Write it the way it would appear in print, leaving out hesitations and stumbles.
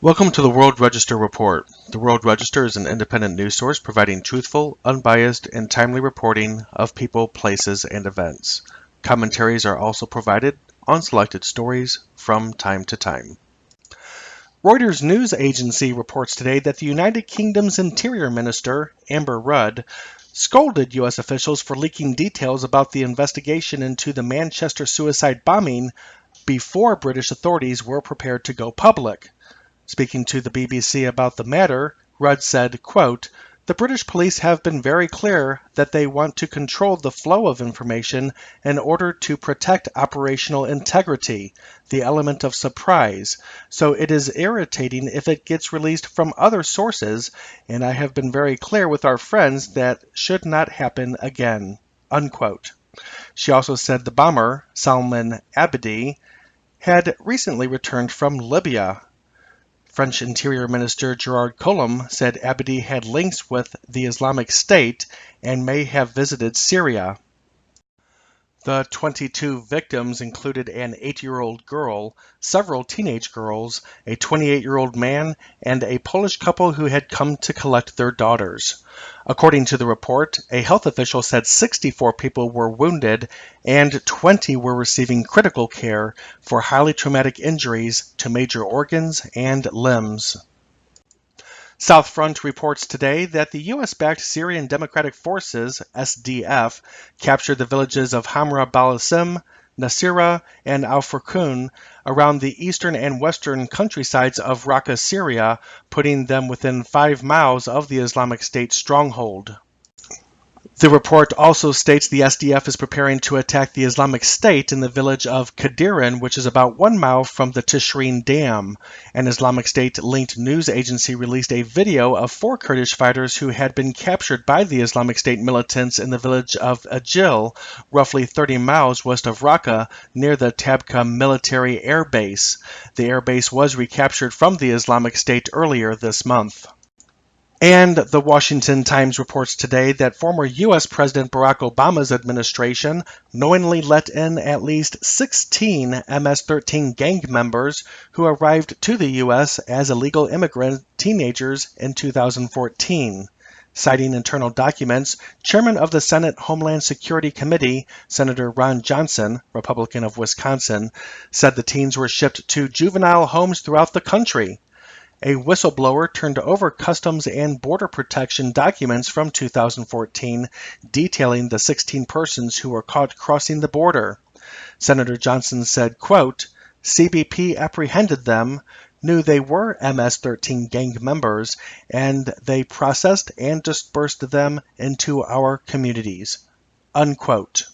Welcome to the World Register Report. The World Register is an independent news source providing truthful, unbiased, and timely reporting of people, places, and events. Commentaries are also provided on selected stories from time to time. Reuters news agency reports today that the United Kingdom's Interior Minister, Amber Rudd, scolded U.S. officials for leaking details about the investigation into the Manchester suicide bombing before British authorities were prepared to go public. Speaking to the BBC about the matter, Rudd said, quote, "The British police have been very clear that they want to control the flow of information in order to protect operational integrity, the element of surprise. So it is irritating if it gets released from other sources, and I have been very clear with our friends that should not happen again." Unquote. She also said the bomber, Salman Abedi, had recently returned from Libya. French Interior Minister Gerard Collomb said Abedi had links with the Islamic State and may have visited Syria. The 22 victims included an 8-year-old girl, several teenage girls, a 28-year-old man, and a Polish couple who had come to collect their daughters. According to the report, a health official said 64 people were wounded and 20 were receiving critical care for highly traumatic injuries to major organs and limbs. South Front reports today that the U.S.-backed Syrian Democratic Forces, SDF, captured the villages of Hamra Balasim, Nasira, and Al-Furqun around the eastern and western countrysides of Raqqa, Syria, putting them within 5 miles of the Islamic State stronghold. The report also states the SDF is preparing to attack the Islamic State in the village of Kadiran, which is about 1 mile from the Tishreen Dam. An Islamic State-linked news agency released a video of 4 Kurdish fighters who had been captured by the Islamic State militants in the village of Ajil, roughly 30 miles west of Raqqa, near the Tabqa military air base. The air base was recaptured from the Islamic State earlier this month. And the Washington Times reports today that former U.S. President Barack Obama's administration knowingly let in at least 16 MS-13 gang members who arrived to the U.S. as illegal immigrant teenagers in 2014. Citing internal documents, Chairman of the Senate Homeland Security Committee, Senator Ron Johnson, Republican of Wisconsin, said the teens were shipped to juvenile homes throughout the country. A whistleblower turned over Customs and Border Protection documents from 2014 detailing the 16 persons who were caught crossing the border. Senator Johnson said, quote, "CBP apprehended them, knew they were MS-13 gang members, and they processed and dispersed them into our communities." Unquote.